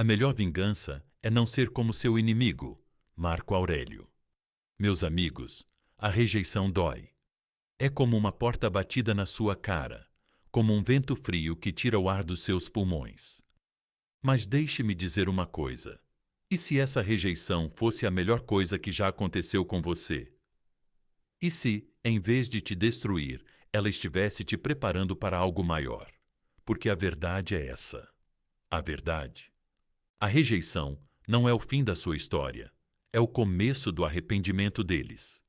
A melhor vingança é não ser como seu inimigo. Marco Aurélio. Meus amigos, a rejeição dói. É como uma porta batida na sua cara, como um vento frio que tira o ar dos seus pulmões. Mas deixe-me dizer uma coisa. E se essa rejeição fosse a melhor coisa que já aconteceu com você? E se, em vez de te destruir, ela estivesse te preparando para algo maior? Porque a verdade é essa. A verdade. A rejeição não é o fim da sua história. É o começo do arrependimento deles.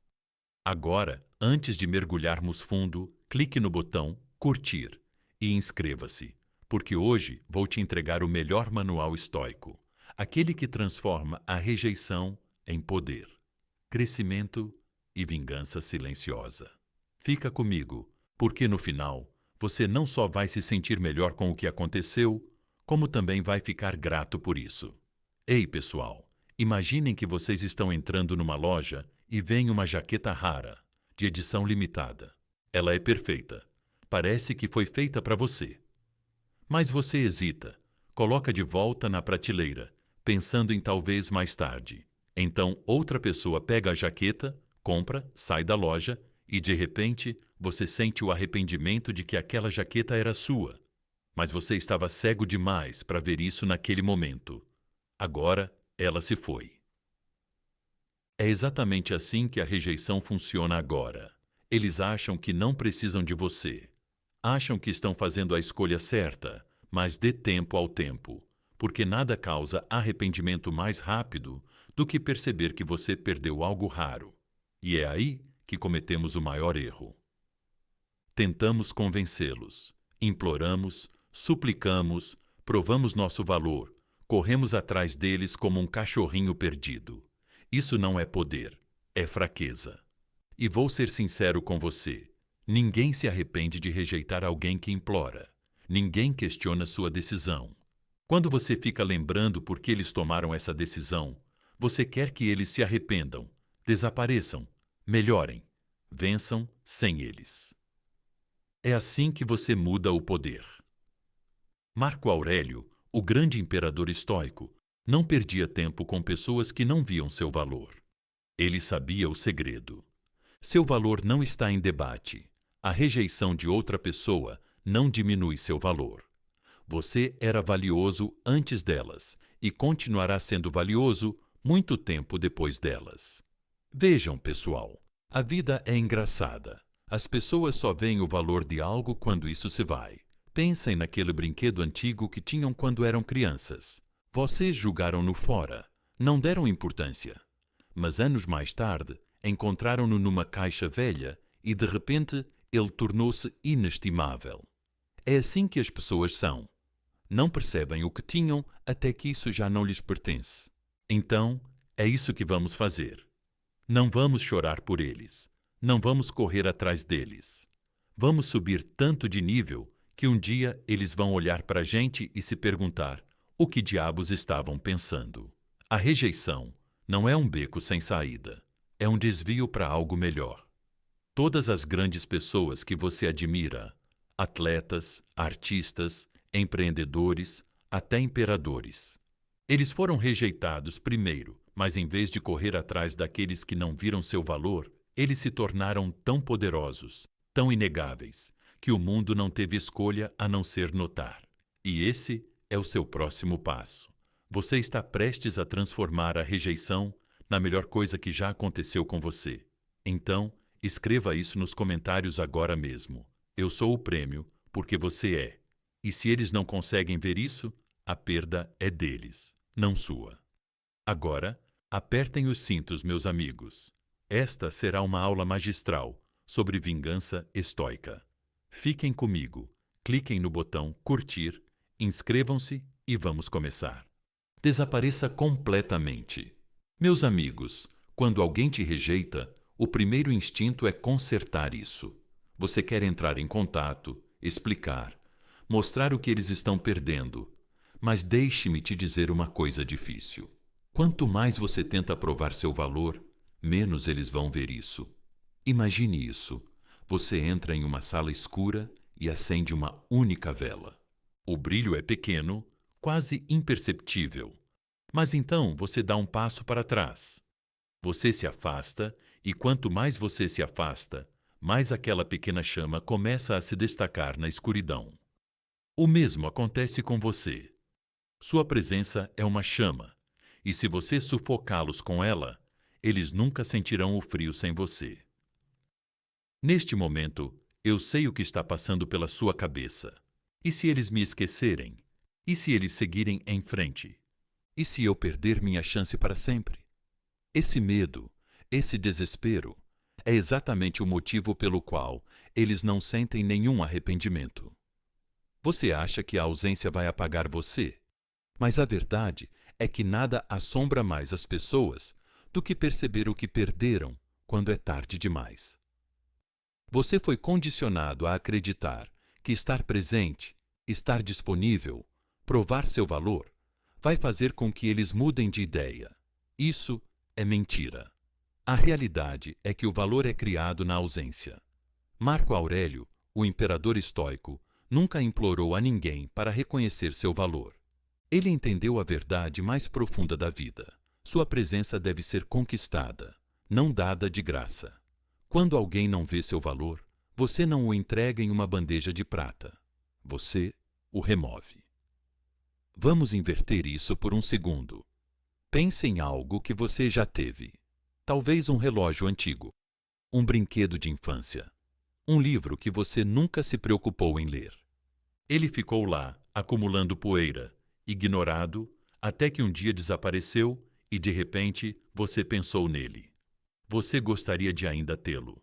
Agora, antes de mergulharmos fundo, clique no botão curtir e inscreva-se, porque hoje vou te entregar o melhor manual estoico, aquele que transforma a rejeição em poder, crescimento e vingança silenciosa. Fica comigo, porque no final você não só vai se sentir melhor com o que aconteceu, como também vai ficar grato por isso. Ei, pessoal, imaginem que vocês estão entrando numa loja e veem uma jaqueta rara, de edição limitada. Ela é perfeita. Parece que foi feita para você. Mas você hesita, coloca de volta na prateleira, pensando em talvez mais tarde. Então outra pessoa pega a jaqueta, compra, sai da loja e, de repente, você sente o arrependimento de que aquela jaqueta era sua. Mas você estava cego demais para ver isso naquele momento. Agora, ela se foi. É exatamente assim que a rejeição funciona agora. Eles acham que não precisam de você. Acham que estão fazendo a escolha certa, mas dê tempo ao tempo, porque nada causa arrependimento mais rápido do que perceber que você perdeu algo raro. E é aí que cometemos o maior erro. Tentamos convencê-los, imploramos, suplicamos, provamos nosso valor, corremos atrás deles como um cachorrinho perdido. Isso não é poder, é fraqueza. E vou ser sincero com você. Ninguém se arrepende de rejeitar alguém que implora. Ninguém questiona sua decisão. Quando você fica lembrando por que eles tomaram essa decisão, você quer que eles se arrependam, desapareçam, melhorem, vençam sem eles. É assim que você muda o poder. Marco Aurélio, o grande imperador estoico, não perdia tempo com pessoas que não viam seu valor. Ele sabia o segredo. Seu valor não está em debate. A rejeição de outra pessoa não diminui seu valor. Você era valioso antes delas e continuará sendo valioso muito tempo depois delas. Vejam, pessoal, a vida é engraçada. As pessoas só veem o valor de algo quando isso se vai. Pensem naquele brinquedo antigo que tinham quando eram crianças. Vocês jogaram-no fora, não deram importância. Mas anos mais tarde, encontraram-no numa caixa velha e, de repente, ele tornou-se inestimável. É assim que as pessoas são. Não percebem o que tinham até que isso já não lhes pertence. Então, é isso que vamos fazer. Não vamos chorar por eles. Não vamos correr atrás deles. Vamos subir tanto de nível que um dia eles vão olhar para a gente e se perguntar o que diabos estavam pensando. A rejeição não é um beco sem saída. É um desvio para algo melhor. Todas as grandes pessoas que você admira, atletas, artistas, empreendedores, até imperadores, eles foram rejeitados primeiro, mas em vez de correr atrás daqueles que não viram seu valor, eles se tornaram tão poderosos, tão inegáveis, que o mundo não teve escolha a não ser notar. E esse é o seu próximo passo. Você está prestes a transformar a rejeição na melhor coisa que já aconteceu com você. Então, escreva isso nos comentários agora mesmo. Eu sou o prêmio porque você é. E se eles não conseguem ver isso, a perda é deles, não sua. Agora, apertem os cintos, meus amigos. Esta será uma aula magistral sobre vingança estoica. Fiquem comigo, cliquem no botão curtir, inscrevam-se e vamos começar. Desapareça completamente. Meus amigos, quando alguém te rejeita, o primeiro instinto é consertar isso. Você quer entrar em contato, explicar, mostrar o que eles estão perdendo. Mas deixe-me te dizer uma coisa difícil. Quanto mais você tenta provar seu valor, menos eles vão ver isso. Imagine isso. Você entra em uma sala escura e acende uma única vela. O brilho é pequeno, quase imperceptível. Mas então você dá um passo para trás. Você se afasta, e quanto mais você se afasta, mais aquela pequena chama começa a se destacar na escuridão. O mesmo acontece com você. Sua presença é uma chama, e se você sufocá-los com ela, eles nunca sentirão o frio sem você. Neste momento, eu sei o que está passando pela sua cabeça. E se eles me esquecerem? E se eles seguirem em frente? E se eu perder minha chance para sempre? Esse medo, esse desespero, é exatamente o motivo pelo qual eles não sentem nenhum arrependimento. Você acha que a ausência vai apagar você? Mas a verdade é que nada assombra mais as pessoas do que perceber o que perderam quando é tarde demais. Você foi condicionado a acreditar que estar presente, estar disponível, provar seu valor, vai fazer com que eles mudem de ideia. Isso é mentira. A realidade é que o valor é criado na ausência. Marco Aurélio, o imperador estoico, nunca implorou a ninguém para reconhecer seu valor. Ele entendeu a verdade mais profunda da vida. Sua presença deve ser conquistada, não dada de graça. Quando alguém não vê seu valor, você não o entrega em uma bandeja de prata. Você o remove. Vamos inverter isso por um segundo. Pense em algo que você já teve. Talvez um relógio antigo, um brinquedo de infância, um livro que você nunca se preocupou em ler. Ele ficou lá, acumulando poeira, ignorado, até que um dia desapareceu e, de repente, você pensou nele. Você gostaria de ainda tê-lo.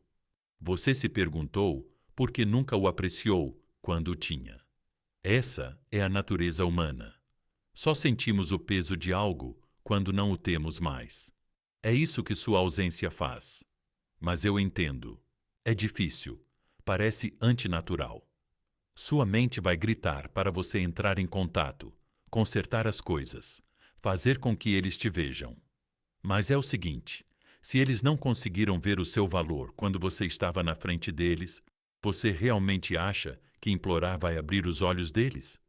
Você se perguntou por que nunca o apreciou quando o tinha. Essa é a natureza humana. Só sentimos o peso de algo quando não o temos mais. É isso que sua ausência faz. Mas eu entendo. É difícil. Parece antinatural. Sua mente vai gritar para você entrar em contato, consertar as coisas, fazer com que eles te vejam. Mas é o seguinte: se eles não conseguiram ver o seu valor quando você estava na frente deles, você realmente acha que implorar vai abrir os olhos deles?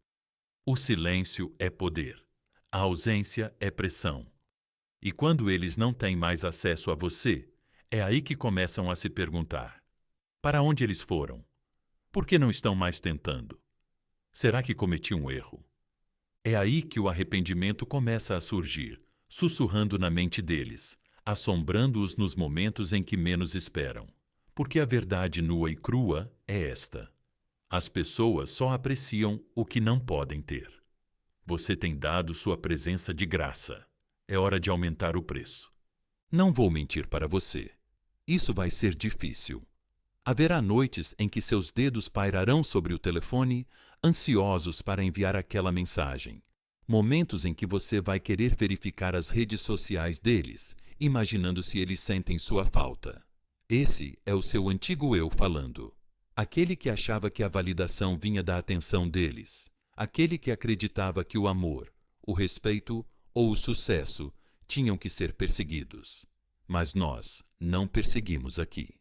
O silêncio é poder. A ausência é pressão. E quando eles não têm mais acesso a você, é aí que começam a se perguntar: para onde eles foram? Por que não estão mais tentando? Será que cometi um erro? É aí que o arrependimento começa a surgir, sussurrando na mente deles, assombrando-os nos momentos em que menos esperam. Porque a verdade nua e crua é esta: as pessoas só apreciam o que não podem ter. Você tem dado sua presença de graça. É hora de aumentar o preço. Não vou mentir para você. Isso vai ser difícil. Haverá noites em que seus dedos pairarão sobre o telefone, ansiosos para enviar aquela mensagem. Momentos em que você vai querer verificar as redes sociais deles, imaginando se eles sentem sua falta. Esse é o seu antigo eu falando. Aquele que achava que a validação vinha da atenção deles. Aquele que acreditava que o amor, o respeito ou o sucesso tinham que ser perseguidos. Mas nós não perseguimos aqui.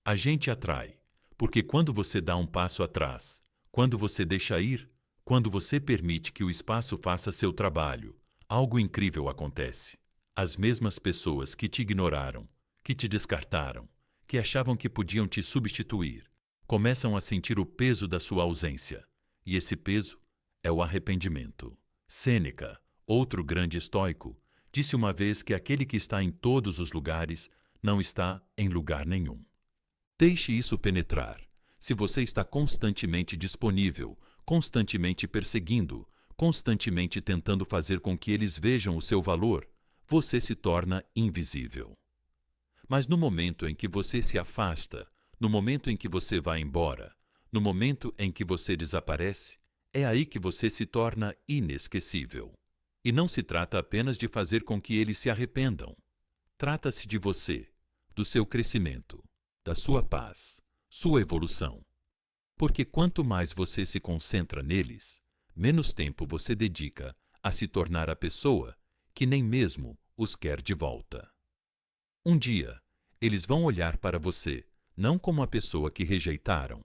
A gente atrai, porque quando você dá um passo atrás, quando você deixa ir, quando você permite que o espaço faça seu trabalho, algo incrível acontece. As mesmas pessoas que te ignoraram, que te descartaram, que achavam que podiam te substituir, começam a sentir o peso da sua ausência. E esse peso é o arrependimento. Sêneca, outro grande estoico, disse uma vez que aquele que está em todos os lugares não está em lugar nenhum. Deixe isso penetrar. Se você está constantemente disponível, constantemente perseguindo, constantemente tentando fazer com que eles vejam o seu valor, você se torna invisível. Mas no momento em que você se afasta, no momento em que você vai embora, no momento em que você desaparece, é aí que você se torna inesquecível. E não se trata apenas de fazer com que eles se arrependam. Trata-se de você, do seu crescimento, da sua paz, sua evolução. Porque quanto mais você se concentra neles, menos tempo você dedica a se tornar a pessoa que nem mesmo os quer de volta. Um dia, eles vão olhar para você não como a pessoa que rejeitaram,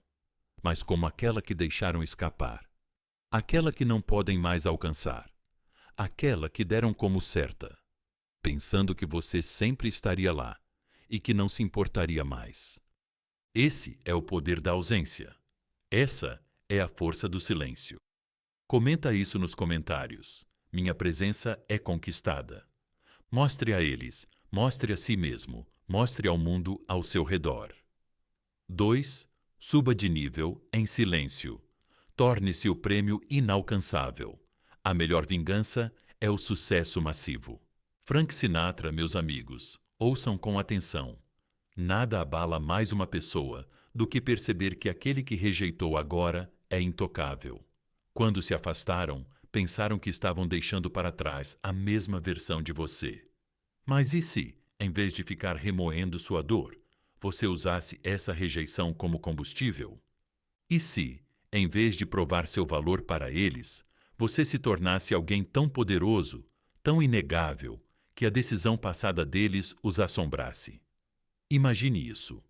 mas como aquela que deixaram escapar. aquela que não podem mais alcançar, aquela que deram como certa, pensando que você sempre estaria lá e que não se importaria mais. Esse é o poder da ausência. Essa é a força do silêncio. Comenta isso nos comentários. Minha presença é conquistada. Mostre a eles, mostre a si mesmo, mostre ao mundo ao seu redor. 2. Suba de nível em silêncio. Torne-se o prêmio inalcançável. A melhor vingança é o sucesso massivo. Frank Sinatra, meus amigos, ouçam com atenção. Nada abala mais uma pessoa do que perceber que aquele que rejeitou agora é intocável. Quando se afastaram, pensaram que estavam deixando para trás a mesma versão de você. Mas e se, em vez de ficar remoendo sua dor, você usasse essa rejeição como combustível? E se, em vez de provar seu valor para eles, você se tornasse alguém tão poderoso, tão inegável, que a decisão passada deles os assombrasse? Imagine isso.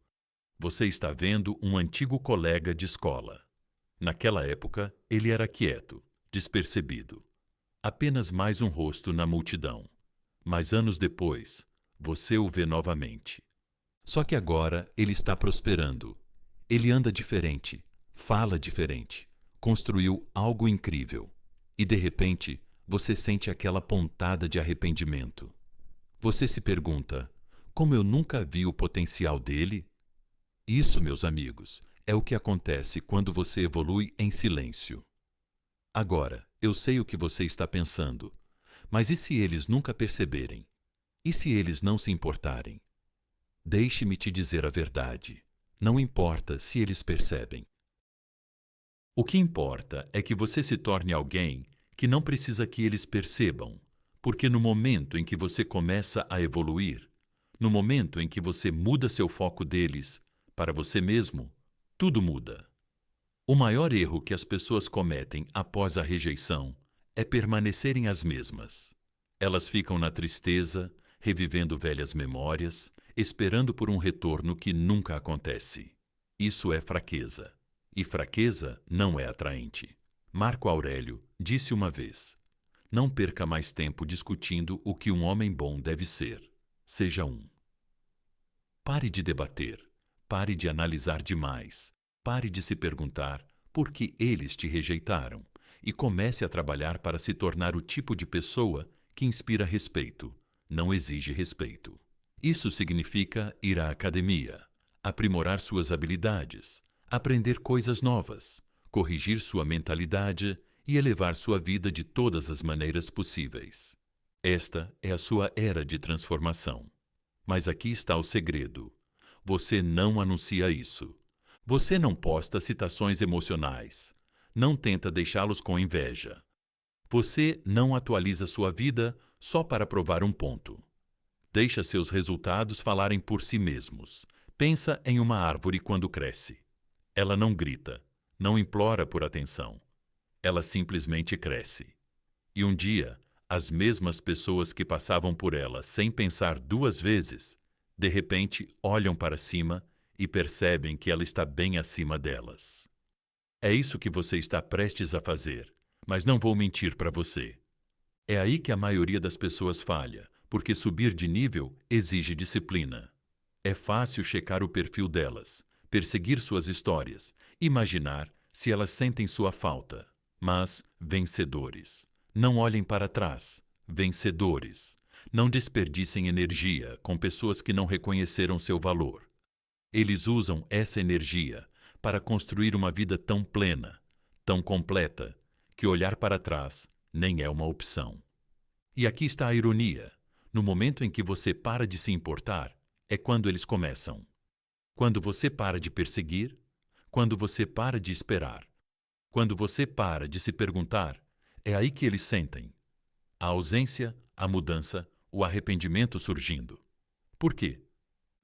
Você está vendo um antigo colega de escola. Naquela época, ele era quieto, despercebido. Apenas mais um rosto na multidão. Mas anos depois, você o vê novamente. Só que agora ele está prosperando. Ele anda diferente, fala diferente, construiu algo incrível. E de repente, você sente aquela pontada de arrependimento. Você se pergunta: como eu nunca vi o potencial dele? Isso, meus amigos, é o que acontece quando você evolui em silêncio. Agora, eu sei o que você está pensando, mas e se eles nunca perceberem? E se eles não se importarem? Deixe-me te dizer a verdade. Não importa se eles percebem. O que importa é que você se torne alguém que não precisa que eles percebam, porque no momento em que você começa a evoluir, no momento em que você muda seu foco deles para você mesmo, tudo muda. O maior erro que as pessoas cometem após a rejeição é permanecerem as mesmas. Elas ficam na tristeza, revivendo velhas memórias, esperando por um retorno que nunca acontece. Isso é fraqueza. E fraqueza não é atraente. Marco Aurélio disse uma vez: não perca mais tempo discutindo o que um homem bom deve ser. Seja um. Pare de debater. Pare de analisar demais. Pare de se perguntar por que eles te rejeitaram e comece a trabalhar para se tornar o tipo de pessoa que inspira respeito, não exige respeito. Isso significa ir à academia, aprimorar suas habilidades, aprender coisas novas, corrigir sua mentalidade e elevar sua vida de todas as maneiras possíveis. Esta é a sua era de transformação. Mas aqui está o segredo. Você não anuncia isso. Você não posta citações emocionais. Não tenta deixá-los com inveja. Você não atualiza sua vida só para provar um ponto. Deixa seus resultados falarem por si mesmos. Pensa em uma árvore quando cresce. Ela não grita, não implora por atenção. Ela simplesmente cresce. E um dia, as mesmas pessoas que passavam por ela sem pensar duas vezes, de repente olham para cima e percebem que ela está bem acima delas. É isso que você está prestes a fazer, mas não vou mentir para você. É aí que a maioria das pessoas falha, porque subir de nível exige disciplina. É fácil checar o perfil delas, perseguir suas histórias, imaginar se elas sentem sua falta. Mas, vencedores. Não olhem para trás. Vencedores. Não desperdicem energia com pessoas que não reconheceram seu valor. Eles usam essa energia para construir uma vida tão plena, tão completa, que olhar para trás nem é uma opção. E aqui está a ironia. No momento em que você para de se importar, é quando eles começam. Quando você para de perseguir, quando você para de esperar, quando você para de se perguntar, é aí que eles sentem a ausência, a mudança, o arrependimento surgindo. Por quê?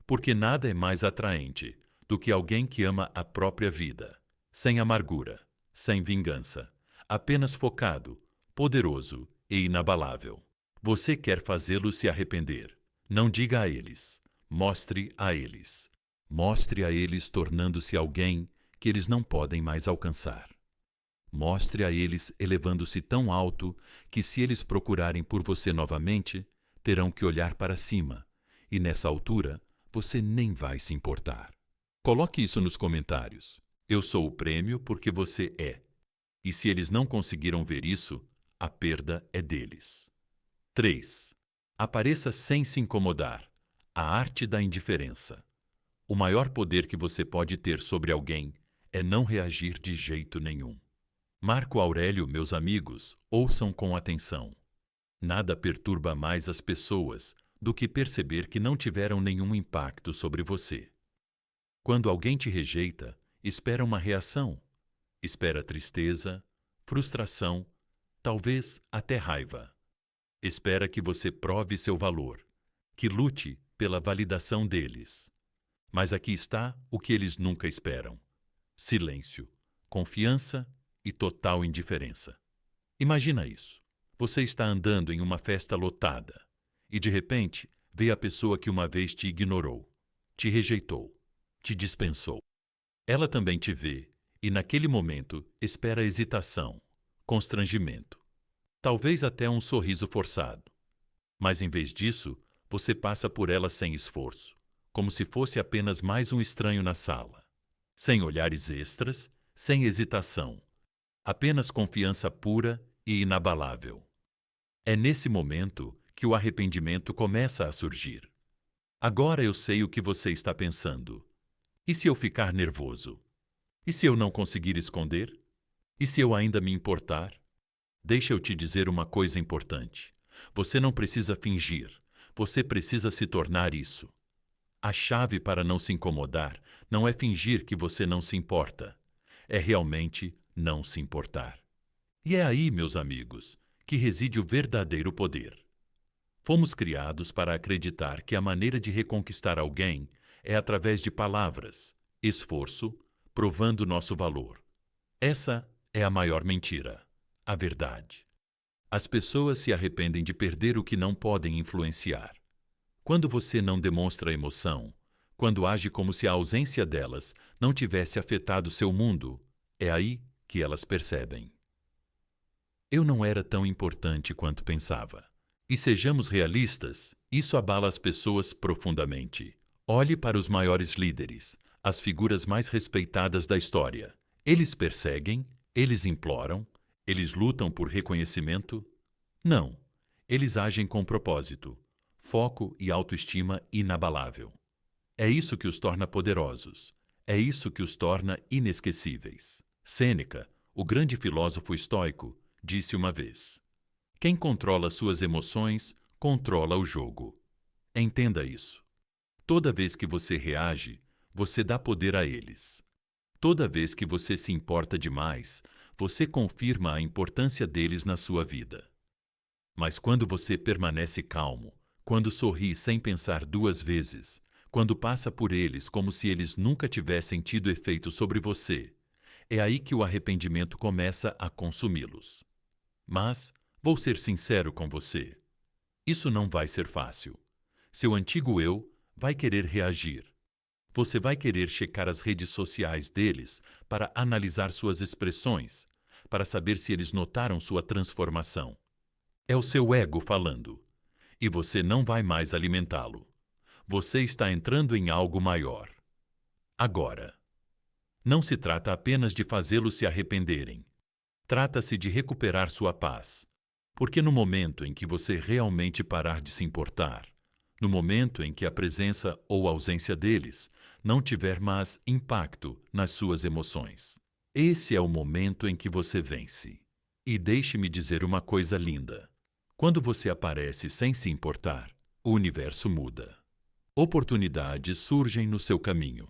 Porque nada é mais atraente do que alguém que ama a própria vida, sem amargura, sem vingança, apenas focado, poderoso e inabalável. Você quer fazê-los se arrepender. Não diga a eles. Mostre a eles. Mostre a eles tornando-se alguém que eles não podem mais alcançar. Mostre a eles elevando-se tão alto que, se eles procurarem por você novamente, terão que olhar para cima, e nessa altura você nem vai se importar. Coloque isso nos comentários. Eu sou o prêmio porque você é. E se eles não conseguiram ver isso, a perda é deles. 3. Apareça sem se incomodar. A arte da indiferença. O maior poder que você pode ter sobre alguém é não reagir de jeito nenhum. Marco Aurélio, meus amigos, ouçam com atenção. Nada perturba mais as pessoas do que perceber que não tiveram nenhum impacto sobre você. Quando alguém te rejeita, espera uma reação. Espera tristeza, frustração, talvez até raiva. Espera que você prove seu valor, que lute pela validação deles. Mas aqui está o que eles nunca esperam: silêncio, confiança e total indiferença. Imagina isso. Você está andando em uma festa lotada e, de repente, vê a pessoa que uma vez te ignorou, te rejeitou, te dispensou. Ela também te vê e, naquele momento, espera hesitação, constrangimento, talvez até um sorriso forçado. Mas, em vez disso, você passa por ela sem esforço, como se fosse apenas mais um estranho na sala. Sem olhares extras, sem hesitação, apenas confiança pura e inabalável. É nesse momento que o arrependimento começa a surgir. Agora eu sei o que você está pensando. E se eu ficar nervoso? E se eu não conseguir esconder? E se eu ainda me importar? Deixa eu te dizer uma coisa importante. Você não precisa fingir. Você precisa se tornar isso. A chave para não se incomodar não é fingir que você não se importa. É realmente não se importar. E é aí, meus amigos, que reside o verdadeiro poder. Fomos criados para acreditar que a maneira de reconquistar alguém é através de palavras, esforço, provando nosso valor. Essa é a maior mentira, a verdade. As pessoas se arrependem de perder o que não podem influenciar. Quando você não demonstra emoção, quando age como se a ausência delas não tivesse afetado seu mundo, é aí que elas percebem. Eu não era tão importante quanto pensava. E sejamos realistas, isso abala as pessoas profundamente. Olhe para os maiores líderes, as figuras mais respeitadas da história. Eles perseguem, eles imploram, eles lutam por reconhecimento? Não. Eles agem com propósito, foco e autoestima inabalável. É isso que os torna poderosos. É isso que os torna inesquecíveis. Sêneca, o grande filósofo estoico, disse uma vez: quem controla suas emoções, controla o jogo. Entenda isso. Toda vez que você reage, você dá poder a eles. Toda vez que você se importa demais, você confirma a importância deles na sua vida. Mas quando você permanece calmo, quando sorri sem pensar duas vezes, quando passa por eles como se eles nunca tivessem tido efeito sobre você, é aí que o arrependimento começa a consumi-los. Mas, vou ser sincero com você, isso não vai ser fácil. Seu antigo eu vai querer reagir. Você vai querer checar as redes sociais deles para analisar suas expressões, para saber se eles notaram sua transformação. É o seu ego falando, e você não vai mais alimentá-lo. Você está entrando em algo maior. Agora, não se trata apenas de fazê-los se arrependerem. Trata-se de recuperar sua paz. Porque no momento em que você realmente parar de se importar, no momento em que a presença ou ausência deles não tiver mais impacto nas suas emoções, esse é o momento em que você vence. E deixe-me dizer uma coisa linda. Quando você aparece sem se importar, o universo muda. Oportunidades surgem no seu caminho.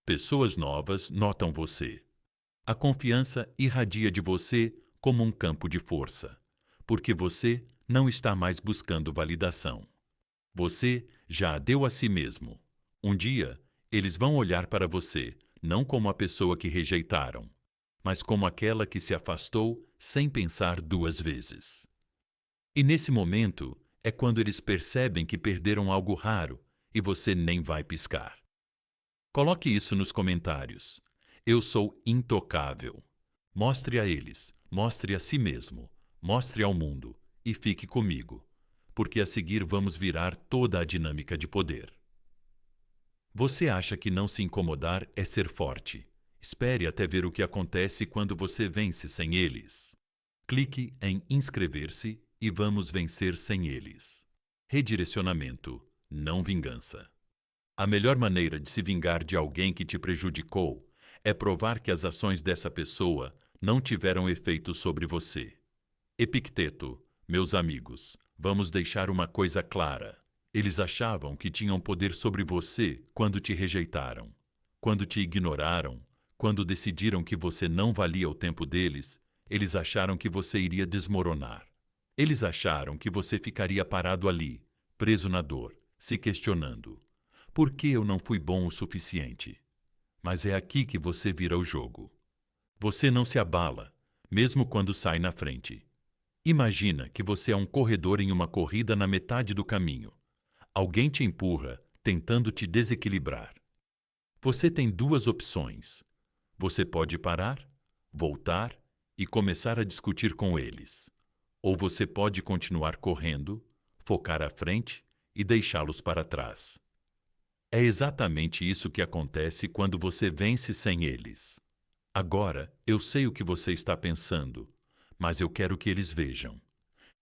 Pessoas novas notam você. A confiança irradia de você como um campo de força, porque você não está mais buscando validação. Você já a deu a si mesmo. Um dia, eles vão olhar para você, não como a pessoa que rejeitaram, mas como aquela que se afastou sem pensar duas vezes. E nesse momento é quando eles percebem que perderam algo raro e você nem vai piscar. Coloque isso nos comentários. Eu sou intocável. Mostre a eles, mostre a si mesmo, mostre ao mundo e fique comigo, porque a seguir vamos virar toda a dinâmica de poder. Você acha que não se incomodar é ser forte. Espere até ver o que acontece quando você vence sem eles. Clique em inscrever-se e vamos vencer sem eles. Redirecionamento, não vingança. A melhor maneira de se vingar de alguém que te prejudicou é provar que as ações dessa pessoa não tiveram efeito sobre você. Epicteto, meus amigos, vamos deixar uma coisa clara. Eles achavam que tinham poder sobre você quando te rejeitaram, quando te ignoraram, quando decidiram que você não valia o tempo deles. Eles acharam que você iria desmoronar. Eles acharam que você ficaria parado ali, preso na dor, se questionando. Por que eu não fui bom o suficiente? Mas é aqui que você vira o jogo. Você não se abala, mesmo quando sai na frente. Imagina que você é um corredor em uma corrida na metade do caminho. Alguém te empurra, tentando te desequilibrar. Você tem duas opções. Você pode parar, voltar e começar a discutir com eles. Ou você pode continuar correndo, focar à frente e deixá-los para trás. É exatamente isso que acontece quando você vence sem eles. Agora, eu sei o que você está pensando, mas eu quero que eles vejam.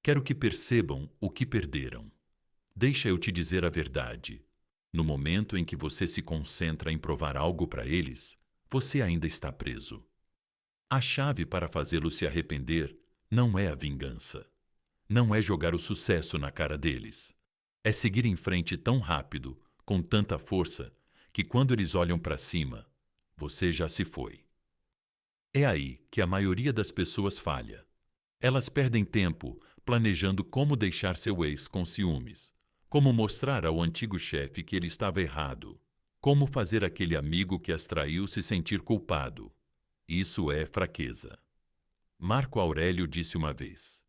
Quero que percebam o que perderam. Deixa eu te dizer a verdade. No momento em que você se concentra em provar algo para eles, você ainda está preso. A chave para fazê-lo se arrepender não é a vingança. Não é jogar o sucesso na cara deles. É seguir em frente tão rápido, com tanta força, que quando eles olham para cima, você já se foi. É aí que a maioria das pessoas falha. Elas perdem tempo planejando como deixar seu ex com ciúmes, como mostrar ao antigo chefe que ele estava errado, como fazer aquele amigo que as traiu se sentir culpado. Isso é fraqueza. Marco Aurélio disse uma vez: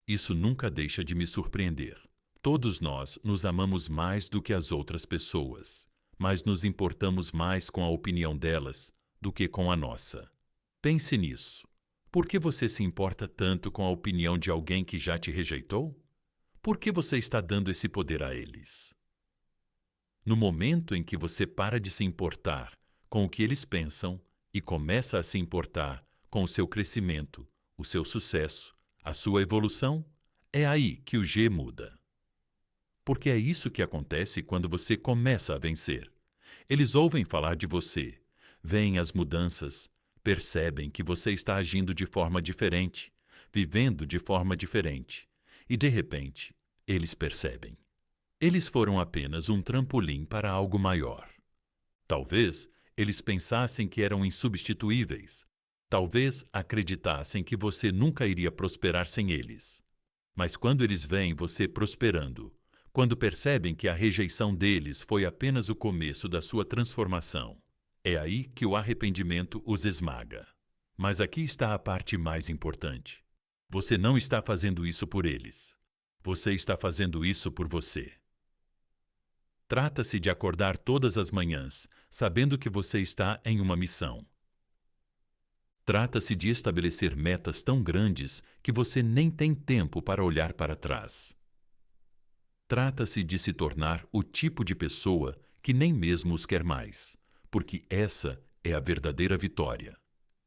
"Isso nunca deixa de me surpreender. Todos nós nos amamos mais do que as outras pessoas, mas nos importamos mais com a opinião delas do que com a nossa." Pense nisso. Por que você se importa tanto com a opinião de alguém que já te rejeitou? Por que você está dando esse poder a eles? No momento em que você para de se importar com o que eles pensam e começa a se importar com o seu crescimento, o seu sucesso, a sua evolução, é aí que o G muda. Porque é isso que acontece quando você começa a vencer. Eles ouvem falar de você, veem as mudanças, percebem que você está agindo de forma diferente, vivendo de forma diferente, e de repente, eles percebem. Eles foram apenas um trampolim para algo maior. Talvez eles pensassem que eram insubstituíveis. Talvez acreditassem que você nunca iria prosperar sem eles. Mas quando eles veem você prosperando, quando percebem que a rejeição deles foi apenas o começo da sua transformação, é aí que o arrependimento os esmaga. Mas aqui está a parte mais importante. Você não está fazendo isso por eles. Você está fazendo isso por você. Trata-se de acordar todas as manhãs, sabendo que você está em uma missão. Trata-se de estabelecer metas tão grandes que você nem tem tempo para olhar para trás. Trata-se de se tornar o tipo de pessoa que nem mesmo os quer mais, porque essa é a verdadeira vitória.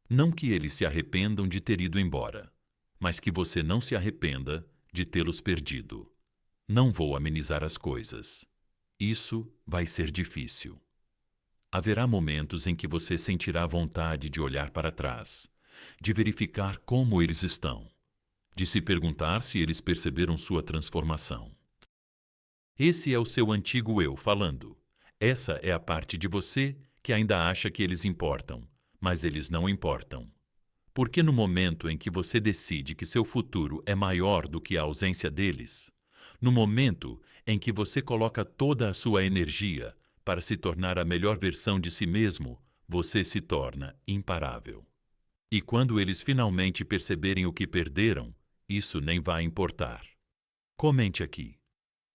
Não que eles se arrependam de ter ido embora, mas que você não se arrependa de tê-los perdido. Não vou amenizar as coisas. Isso vai ser difícil. Haverá momentos em que você sentirá vontade de olhar para trás, de verificar como eles estão, de se perguntar se eles perceberam sua transformação. Esse é o seu antigo eu falando. Essa é a parte de você que ainda acha que eles importam, mas eles não importam. Porque no momento em que você decide que seu futuro é maior do que a ausência deles, no momento em que você coloca toda a sua energia para se tornar a melhor versão de si mesmo, você se torna imparável. E quando eles finalmente perceberem o que perderam, isso nem vai importar. Comente aqui.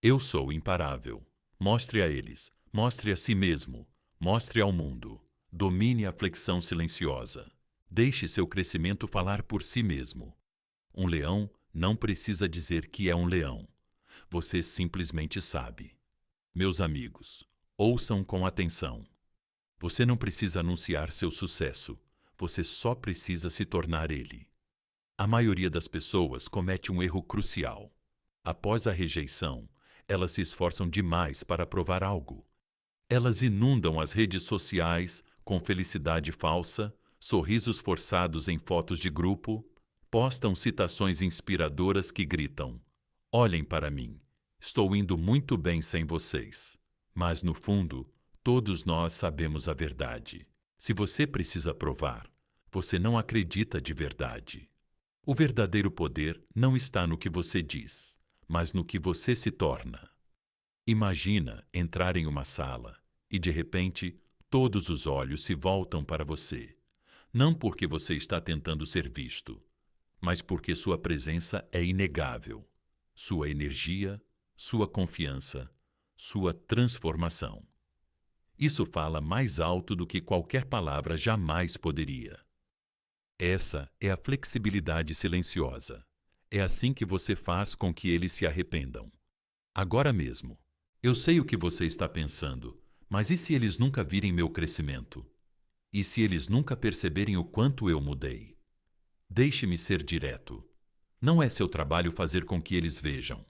Eu sou imparável. Mostre a eles, mostre a si mesmo, mostre ao mundo. Domine a flexão silenciosa. Deixe seu crescimento falar por si mesmo. Um leão não precisa dizer que é um leão. Você simplesmente sabe. Meus amigos, ouçam com atenção. Você não precisa anunciar seu sucesso. Você só precisa se tornar ele. A maioria das pessoas comete um erro crucial. Após a rejeição, elas se esforçam demais para provar algo. Elas inundam as redes sociais com felicidade falsa, sorrisos forçados em fotos de grupo, postam citações inspiradoras que gritam: "Olhem para mim, estou indo muito bem sem vocês." Mas, no fundo, todos nós sabemos a verdade. Se você precisa provar, você não acredita de verdade. O verdadeiro poder não está no que você diz, mas no que você se torna. Imagina entrar em uma sala e, de repente, todos os olhos se voltam para você. Não porque você está tentando ser visto, mas porque sua presença é inegável. Sua energia, sua confiança, sua transformação. Isso fala mais alto do que qualquer palavra jamais poderia. Essa é a flexibilidade silenciosa. É assim que você faz com que eles se arrependam. Agora mesmo. Eu sei o que você está pensando, mas e se eles nunca virem meu crescimento? E se eles nunca perceberem o quanto eu mudei? Deixe-me ser direto. Não é seu trabalho fazer com que eles vejam.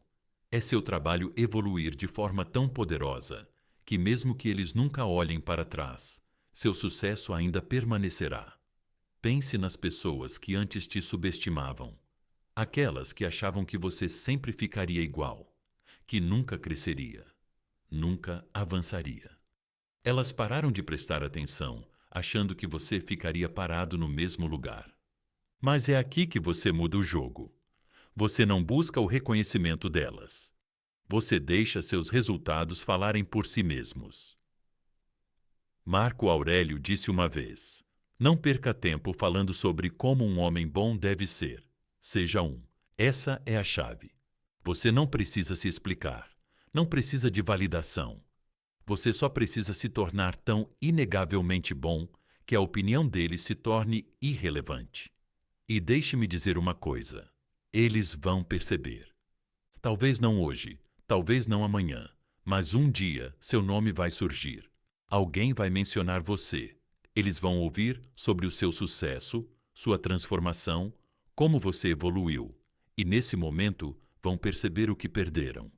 É seu trabalho evoluir de forma tão poderosa que, mesmo que eles nunca olhem para trás, seu sucesso ainda permanecerá. Pense nas pessoas que antes te subestimavam. Aquelas que achavam que você sempre ficaria igual, que nunca cresceria, nunca avançaria. Elas pararam de prestar atenção, achando que você ficaria parado no mesmo lugar. Mas é aqui que você muda o jogo. Você não busca o reconhecimento delas. Você deixa seus resultados falarem por si mesmos. Marco Aurélio disse uma vez: "Não perca tempo falando sobre como um homem bom deve ser. Seja um." Essa é a chave. Você não precisa se explicar. Não precisa de validação. Você só precisa se tornar tão inegavelmente bom que a opinião deles se torne irrelevante. E deixe-me dizer uma coisa: eles vão perceber. Talvez não hoje, talvez não amanhã, mas um dia seu nome vai surgir. Alguém vai mencionar você. Eles vão ouvir sobre o seu sucesso, sua transformação, como você evoluiu. E nesse momento vão perceber o que perderam.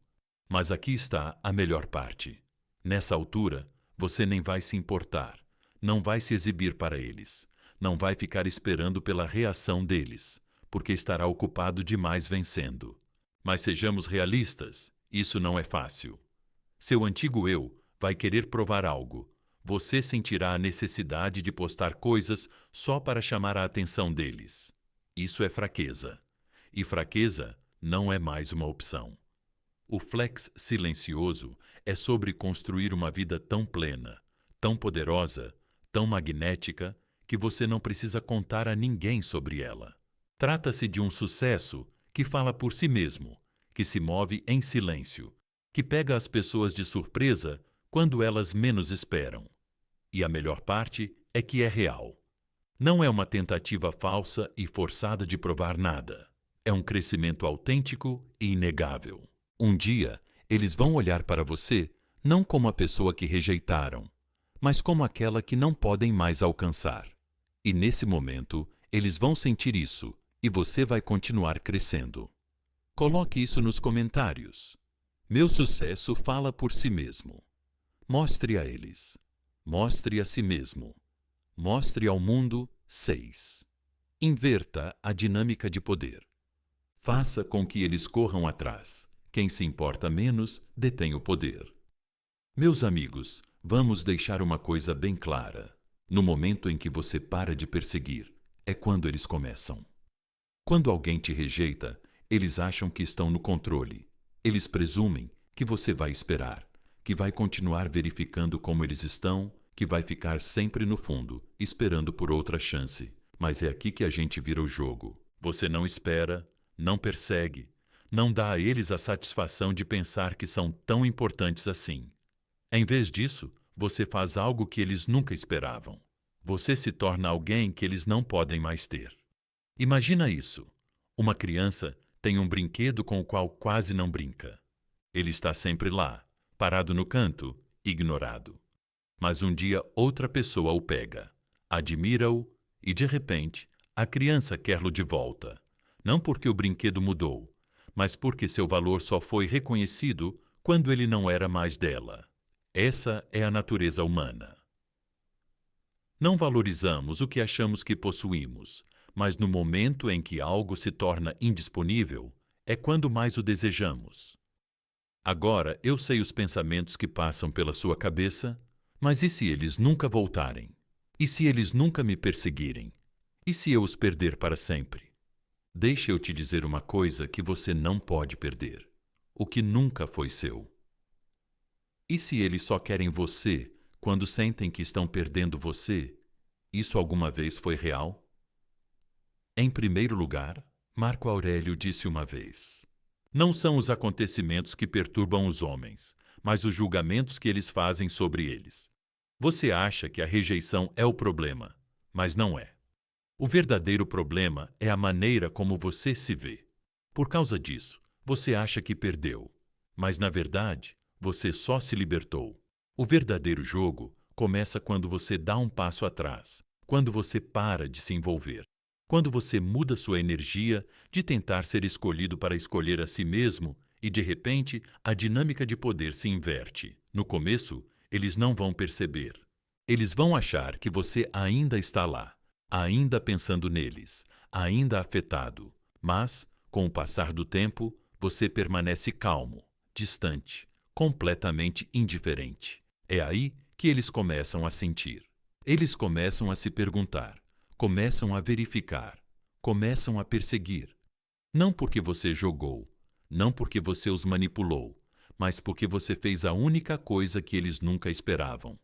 Mas aqui está a melhor parte. Nessa altura, você nem vai se importar, não vai se exibir para eles, não vai ficar esperando pela reação deles, porque estará ocupado demais vencendo. Mas sejamos realistas, isso não é fácil. Seu antigo eu vai querer provar algo. Você sentirá a necessidade de postar coisas só para chamar a atenção deles. Isso é fraqueza. E fraqueza não é mais uma opção. O flex silencioso é sobre construir uma vida tão plena, tão poderosa, tão magnética, que você não precisa contar a ninguém sobre ela. Trata-se de um sucesso que fala por si mesmo, que se move em silêncio, que pega as pessoas de surpresa quando elas menos esperam. E a melhor parte é que é real. Não é uma tentativa falsa e forçada de provar nada. É um crescimento autêntico e inegável. Um dia, eles vão olhar para você não como a pessoa que rejeitaram, mas como aquela que não podem mais alcançar. E nesse momento, eles vão sentir isso e você vai continuar crescendo. Coloque isso nos comentários. Meu sucesso fala por si mesmo. Mostre a eles. Mostre a si mesmo. Mostre ao mundo 6. Inverta a dinâmica de poder. Faça com que eles corram atrás. Quem se importa menos detém o poder. Meus amigos, vamos deixar uma coisa bem clara. No momento em que você para de perseguir, é quando eles começam. Quando alguém te rejeita, eles acham que estão no controle. Eles presumem que você vai esperar, que vai continuar verificando como eles estão, que vai ficar sempre no fundo, esperando por outra chance. Mas é aqui que a gente vira o jogo. Você não espera, não persegue, não dá a eles a satisfação de pensar que são tão importantes assim. Em vez disso, você faz algo que eles nunca esperavam. Você se torna alguém que eles não podem mais ter. Imagina isso. Uma criança tem um brinquedo com o qual quase não brinca. Ele está sempre lá, parado no canto, ignorado. Mas um dia outra pessoa o pega, admira-o e, de repente, a criança quer-lo de volta. Não porque o brinquedo mudou, mas porque seu valor só foi reconhecido quando ele não era mais dela. Essa é a natureza humana. Não valorizamos o que achamos que possuímos, mas no momento em que algo se torna indisponível, é quando mais o desejamos. Agora eu sei os pensamentos que passam pela sua cabeça, mas e se eles nunca voltarem? E se eles nunca me perseguirem? E se eu os perder para sempre? Deixa eu te dizer uma coisa que você não pode perder: o que nunca foi seu. E se eles só querem você quando sentem que estão perdendo você, isso alguma vez foi real? Em primeiro lugar, Marco Aurélio disse uma vez: não são os acontecimentos que perturbam os homens, mas os julgamentos que eles fazem sobre eles. Você acha que a rejeição é o problema, mas não é. O verdadeiro problema é a maneira como você se vê. Por causa disso, você acha que perdeu, mas na verdade, você só se libertou. O verdadeiro jogo começa quando você dá um passo atrás, quando você para de se envolver, quando você muda sua energia de tentar ser escolhido para escolher a si mesmo e, de repente, a dinâmica de poder se inverte. No começo, eles não vão perceber. Eles vão achar que você ainda está lá, ainda pensando neles, ainda afetado, mas, com o passar do tempo, você permanece calmo, distante, completamente indiferente. É aí que eles começam a sentir. Eles começam a se perguntar, começam a verificar, começam a perseguir. Não porque você jogou, não porque você os manipulou, mas porque você fez a única coisa que eles nunca esperavam.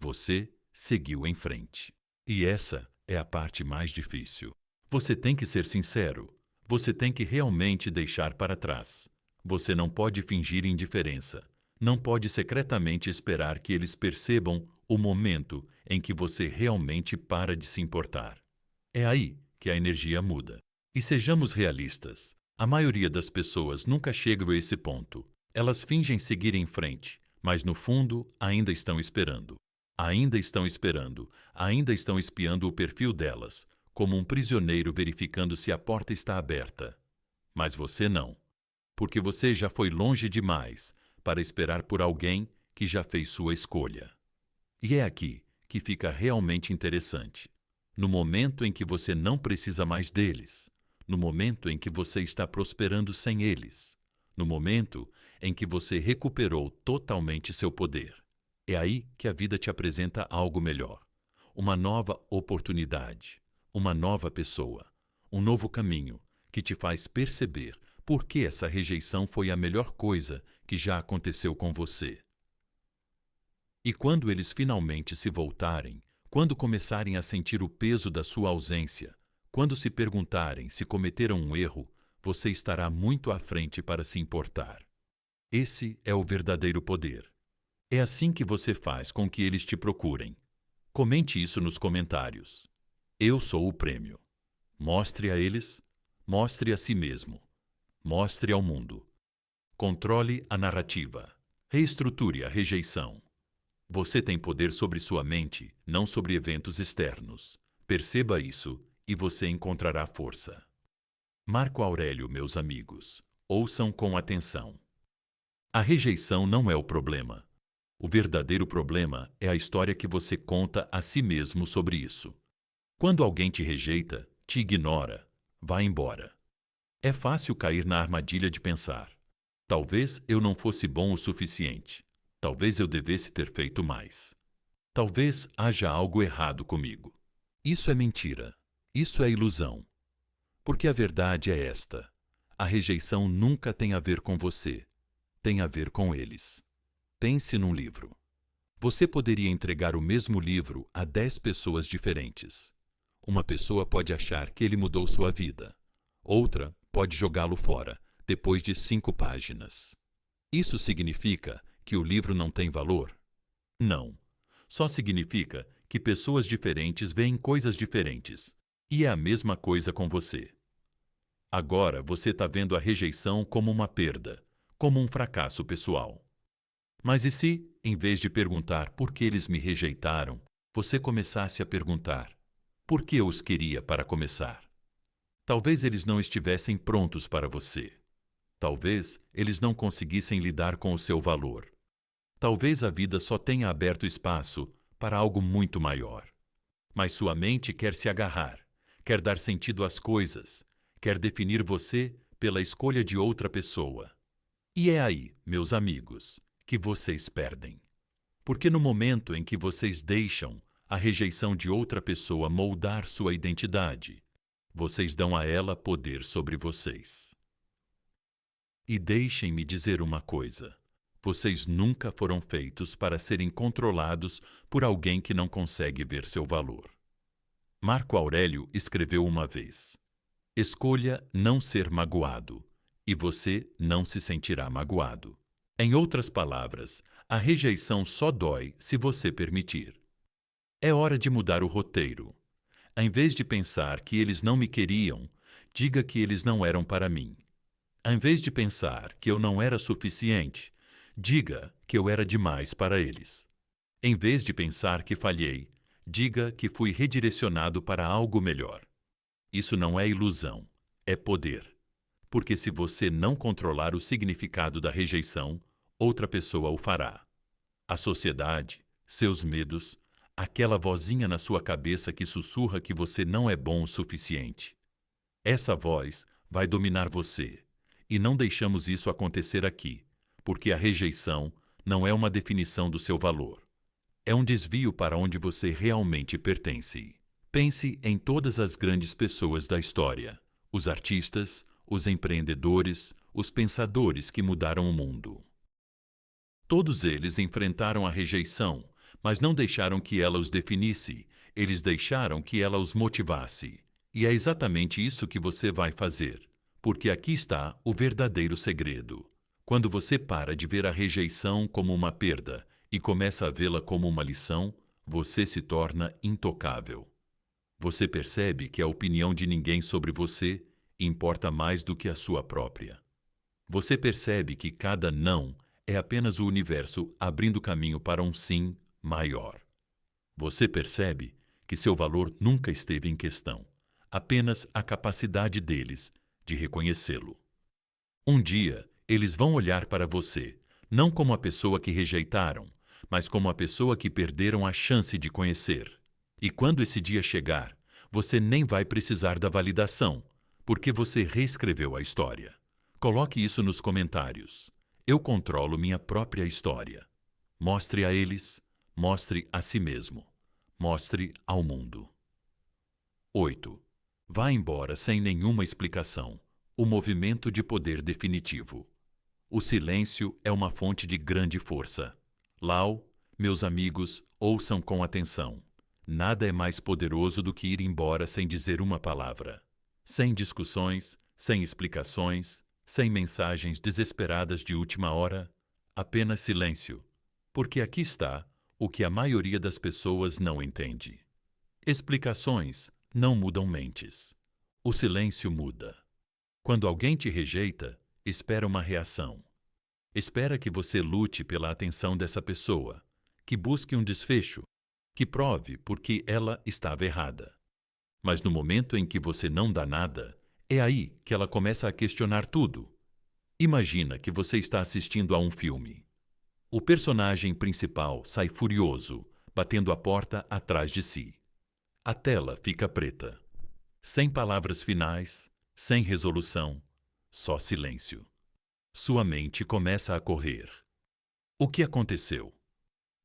Você seguiu em frente. E essa é a parte mais difícil. Você tem que ser sincero. Você tem que realmente deixar para trás. Você não pode fingir indiferença. Não pode secretamente esperar que eles percebam o momento em que você realmente para de se importar. É aí que a energia muda. E sejamos realistas. A maioria das pessoas nunca chegam a esse ponto. Elas fingem seguir em frente, mas no fundo ainda estão esperando. Ainda estão esperando, ainda estão espiando o perfil delas, como um prisioneiro verificando se a porta está aberta. Mas você não, porque você já foi longe demais para esperar por alguém que já fez sua escolha. E é aqui que fica realmente interessante. No momento em que você não precisa mais deles, no momento em que você está prosperando sem eles, no momento em que você recuperou totalmente seu poder, é aí que a vida te apresenta algo melhor, uma nova oportunidade, uma nova pessoa, um novo caminho que te faz perceber por que essa rejeição foi a melhor coisa que já aconteceu com você. E quando eles finalmente se voltarem, quando começarem a sentir o peso da sua ausência, quando se perguntarem se cometeram um erro, você estará muito à frente para se importar. Esse é o verdadeiro poder. É assim que você faz com que eles te procurem. Comente isso nos comentários. Eu sou o prêmio. Mostre a eles, mostre a si mesmo. Mostre ao mundo. Controle a narrativa. Reestruture a rejeição. Você tem poder sobre sua mente, não sobre eventos externos. Perceba isso e você encontrará força. Marco Aurélio, meus amigos, ouçam com atenção. A rejeição não é o problema. O verdadeiro problema é a história que você conta a si mesmo sobre isso. Quando alguém te rejeita, te ignora, vá embora. É fácil cair na armadilha de pensar: talvez eu não fosse bom o suficiente. Talvez eu devesse ter feito mais. Talvez haja algo errado comigo. Isso é mentira. Isso é ilusão. Porque a verdade é esta: a rejeição nunca tem a ver com você. Tem a ver com eles. Pense num livro. Você poderia entregar o mesmo livro a 10 pessoas diferentes. Uma pessoa pode achar que ele mudou sua vida. Outra pode jogá-lo fora, depois de 5 páginas. Isso significa que o livro não tem valor? Não. Só significa que pessoas diferentes veem coisas diferentes, e é a mesma coisa com você. Agora você está vendo a rejeição como uma perda, como um fracasso pessoal. Mas e se, em vez de perguntar por que eles me rejeitaram, você começasse a perguntar: por que eu os queria para começar? Talvez eles não estivessem prontos para você. Talvez eles não conseguissem lidar com o seu valor. Talvez a vida só tenha aberto espaço para algo muito maior. Mas sua mente quer se agarrar, quer dar sentido às coisas, quer definir você pela escolha de outra pessoa. E é aí, meus amigos, que vocês perdem. Porque no momento em que vocês deixam a rejeição de outra pessoa moldar sua identidade, vocês dão a ela poder sobre vocês. E deixem-me dizer uma coisa: vocês nunca foram feitos para serem controlados por alguém que não consegue ver seu valor. Marco Aurélio escreveu uma vez: escolha não ser magoado, e você não se sentirá magoado. Em outras palavras, a rejeição só dói se você permitir. É hora de mudar o roteiro. Em vez de pensar que eles não me queriam, diga que eles não eram para mim. Em vez de pensar que eu não era suficiente, diga que eu era demais para eles. Em vez de pensar que falhei, diga que fui redirecionado para algo melhor. Isso não é ilusão, é poder. Porque se você não controlar o significado da rejeição, outra pessoa o fará. A sociedade, seus medos, aquela vozinha na sua cabeça que sussurra que você não é bom o suficiente. Essa voz vai dominar você. E não deixamos isso acontecer aqui, porque a rejeição não é uma definição do seu valor. É um desvio para onde você realmente pertence. Pense em todas as grandes pessoas da história, os artistas, os empreendedores, os pensadores que mudaram o mundo. Todos eles enfrentaram a rejeição, mas não deixaram que ela os definisse, eles deixaram que ela os motivasse. E é exatamente isso que você vai fazer. Porque aqui está o verdadeiro segredo. Quando você para de ver a rejeição como uma perda e começa a vê-la como uma lição, você se torna intocável. Você percebe que a opinião de ninguém sobre você importa mais do que a sua própria. Você percebe que cada não é apenas o universo abrindo caminho para um sim maior. Você percebe que seu valor nunca esteve em questão, apenas a capacidade deles de reconhecê-lo. Um dia, eles vão olhar para você, não como a pessoa que rejeitaram, mas como a pessoa que perderam a chance de conhecer. E quando esse dia chegar, você nem vai precisar da validação, porque você reescreveu a história. Coloque isso nos comentários. Eu controlo minha própria história. Mostre a eles, mostre a si mesmo, mostre ao mundo. 8. Vá embora sem nenhuma explicação. O movimento de poder definitivo. O silêncio é uma fonte de grande força. Lao, meus amigos, ouçam com atenção. Nada é mais poderoso do que ir embora sem dizer uma palavra. Sem discussões, sem explicações, sem mensagens desesperadas de última hora, apenas silêncio. Porque aqui está o que a maioria das pessoas não entende. Explicações não mudam mentes. O silêncio muda. Quando alguém te rejeita, espera uma reação. Espera que você lute pela atenção dessa pessoa, que busque um desfecho, que prove porque ela estava errada. Mas no momento em que você não dá nada, é aí que ela começa a questionar tudo. Imagina que você está assistindo a um filme. O personagem principal sai furioso, batendo a porta atrás de si. A tela fica preta. Sem palavras finais, sem resolução, só silêncio. Sua mente começa a correr. O que aconteceu?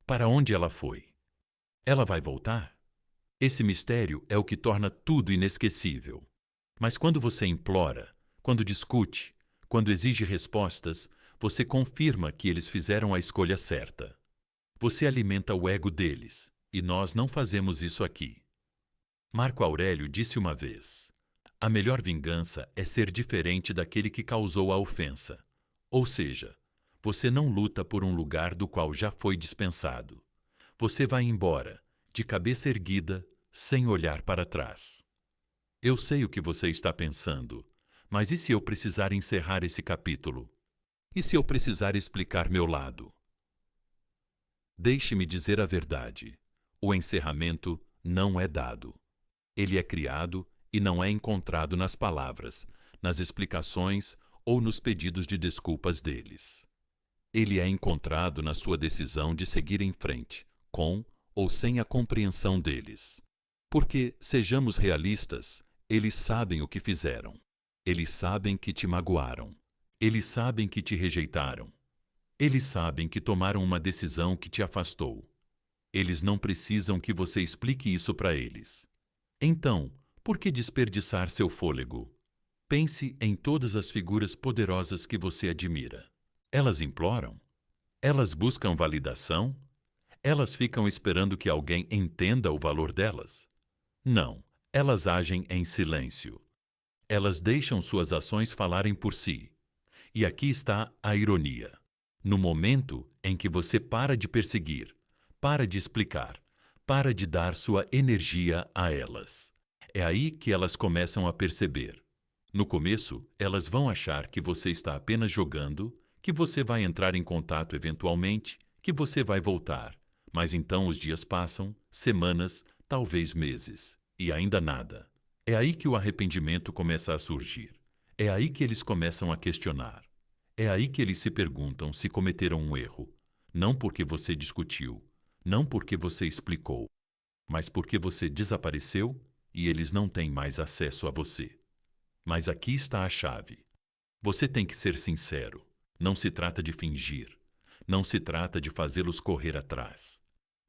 Para onde ela foi? Ela vai voltar? Esse mistério é o que torna tudo inesquecível. Mas quando você implora, quando discute, quando exige respostas, você confirma que eles fizeram a escolha certa. Você alimenta o ego deles, e nós não fazemos isso aqui. Marco Aurélio disse uma vez: a melhor vingança é ser diferente daquele que causou a ofensa. Ou seja, você não luta por um lugar do qual já foi dispensado. Você vai embora, de cabeça erguida, sem olhar para trás. Eu sei o que você está pensando, mas e se eu precisar encerrar esse capítulo? E se eu precisar explicar meu lado? Deixe-me dizer a verdade. O encerramento não é dado. Ele é criado e não é encontrado nas palavras, nas explicações ou nos pedidos de desculpas deles. Ele é encontrado na sua decisão de seguir em frente, com ou sem a compreensão deles. Porque, sejamos realistas, eles sabem o que fizeram. Eles sabem que te magoaram. Eles sabem que te rejeitaram. Eles sabem que tomaram uma decisão que te afastou. Eles não precisam que você explique isso para eles. Então, por que desperdiçar seu fôlego? Pense em todas as figuras poderosas que você admira. Elas imploram? Elas buscam validação? Elas ficam esperando que alguém entenda o valor delas? Não, elas agem em silêncio. Elas deixam suas ações falarem por si. E aqui está a ironia. No momento em que você para de perseguir, para de explicar, para de dar sua energia a elas, é aí que elas começam a perceber. No começo, elas vão achar que você está apenas jogando, que você vai entrar em contato eventualmente, que você vai voltar. Mas então os dias passam, semanas, talvez meses, e ainda nada. É aí que o arrependimento começa a surgir. É aí que eles começam a questionar. É aí que eles se perguntam se cometeram um erro, não porque você discutiu, não porque você explicou, mas porque você desapareceu e eles não têm mais acesso a você. Mas aqui está a chave. Você tem que ser sincero. Não se trata de fingir. Não se trata de fazê-los correr atrás.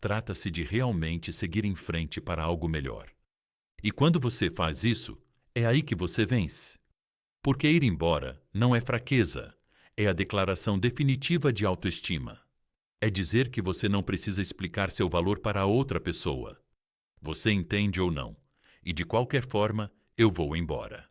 Trata-se de realmente seguir em frente para algo melhor. E quando você faz isso, é aí que você vence. Porque ir embora não é fraqueza. É a declaração definitiva de autoestima. É dizer que você não precisa explicar seu valor para outra pessoa. Você entende ou não. E de qualquer forma, eu vou embora.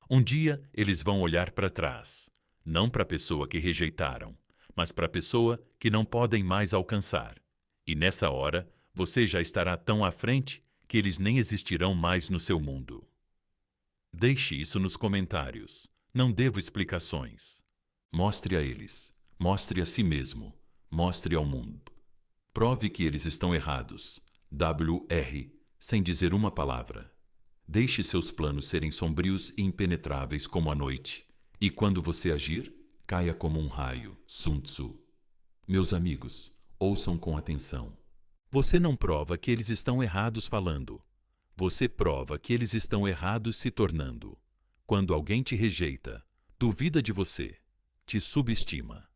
Um dia, eles vão olhar para trás. Não para a pessoa que rejeitaram, mas para a pessoa que não podem mais alcançar. E nessa hora, você já estará tão à frente que eles nem existirão mais no seu mundo. Deixe isso nos comentários. Não devo explicações. Mostre a eles, mostre a si mesmo, mostre ao mundo. Prove que eles estão errados. WR, sem dizer uma palavra. Deixe seus planos serem sombrios e impenetráveis como a noite. E quando você agir, caia como um raio. Sun Tzu. Meus amigos, ouçam com atenção. Você não prova que eles estão errados falando. Você prova que eles estão errados se tornando. Quando alguém te rejeita, duvida de você, te subestima.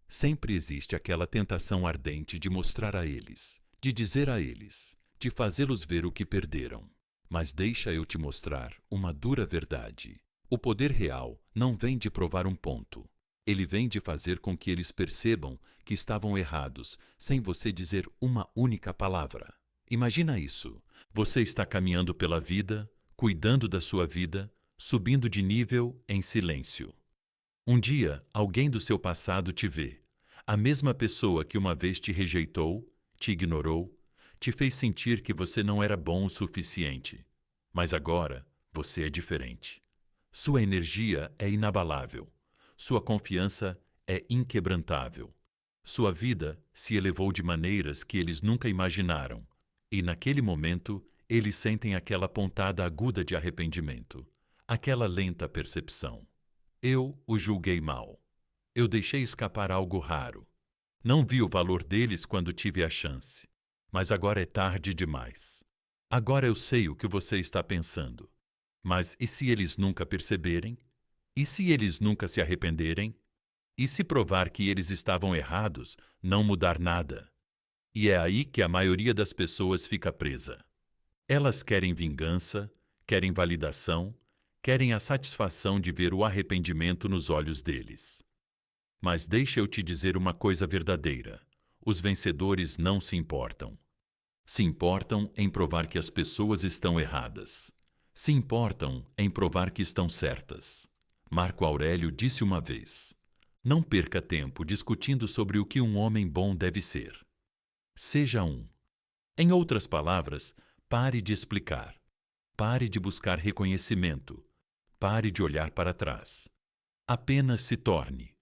Sempre existe aquela tentação ardente de mostrar a eles, de dizer a eles, de fazê-los ver o que perderam. Mas deixa eu te mostrar uma dura verdade. O poder real não vem de provar um ponto. Ele vem de fazer com que eles percebam que estavam errados, sem você dizer uma única palavra. Imagina isso. Você está caminhando pela vida, cuidando da sua vida, subindo de nível em silêncio. Um dia, alguém do seu passado te vê. A mesma pessoa que uma vez te rejeitou, te ignorou, te fez sentir que você não era bom o suficiente. Mas agora, você é diferente. Sua energia é inabalável. Sua confiança é inquebrantável. Sua vida se elevou de maneiras que eles nunca imaginaram. E naquele momento, eles sentem aquela pontada aguda de arrependimento, aquela lenta percepção. Eu o julguei mal. Eu deixei escapar algo raro. Não vi o valor deles quando tive a chance. Mas agora é tarde demais. Agora eu sei o que você está pensando. Mas e se eles nunca perceberem? E se eles nunca se arrependerem? E se provar que eles estavam errados, não mudar nada? E é aí que a maioria das pessoas fica presa. Elas querem vingança, querem validação, querem a satisfação de ver o arrependimento nos olhos deles. Mas deixa eu te dizer uma coisa verdadeira. Os vencedores não se importam. Se importam em provar que as pessoas estão erradas. Se importam em provar que estão certas. Marco Aurélio disse uma vez: não perca tempo discutindo sobre o que um homem bom deve ser. Seja um. Em outras palavras, pare de explicar. Pare de buscar reconhecimento. Pare de olhar para trás. Apenas se torne.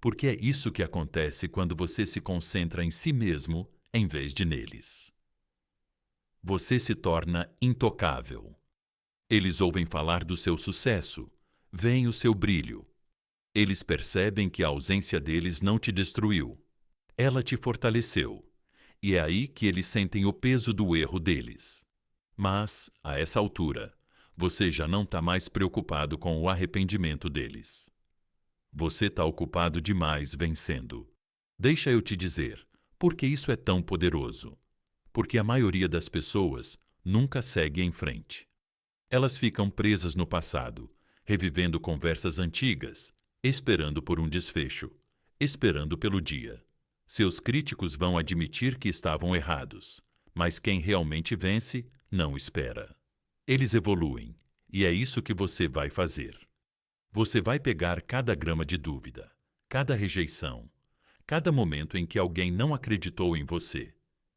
Porque é isso que acontece quando você se concentra em si mesmo em vez de neles. Você se torna intocável. Eles ouvem falar do seu sucesso, veem o seu brilho. Eles percebem que a ausência deles não te destruiu. Ela te fortaleceu. E é aí que eles sentem o peso do erro deles. Mas, a essa altura, você já não está mais preocupado com o arrependimento deles. Você está ocupado demais vencendo. Deixa eu te dizer, por que isso é tão poderoso? Porque a maioria das pessoas nunca segue em frente. Elas ficam presas no passado, revivendo conversas antigas, esperando por um desfecho, esperando pelo dia. Seus críticos vão admitir que estavam errados, mas quem realmente vence não espera. Eles evoluem, e é isso que você vai fazer. Você vai pegar cada grama de dúvida, cada rejeição, cada momento em que alguém não acreditou em você,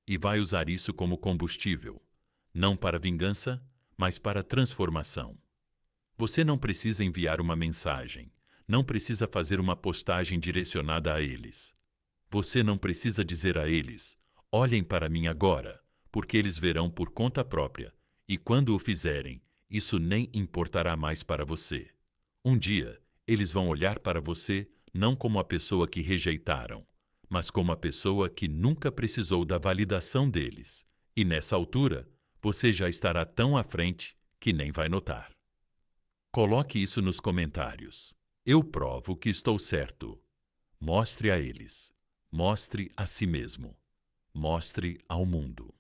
e vai usar isso como combustível, não para vingança, mas para transformação. Você não precisa enviar uma mensagem, não precisa fazer uma postagem direcionada a eles. Você não precisa dizer a eles, olhem para mim agora, porque eles verão por conta própria, e quando o fizerem, isso nem importará mais para você. Um dia, eles vão olhar para você não como a pessoa que rejeitaram, mas como a pessoa que nunca precisou da validação deles. E nessa altura, você já estará tão à frente que nem vai notar. Coloque isso nos comentários. Eu provo que estou certo. Mostre a eles. Mostre a si mesmo. Mostre ao mundo.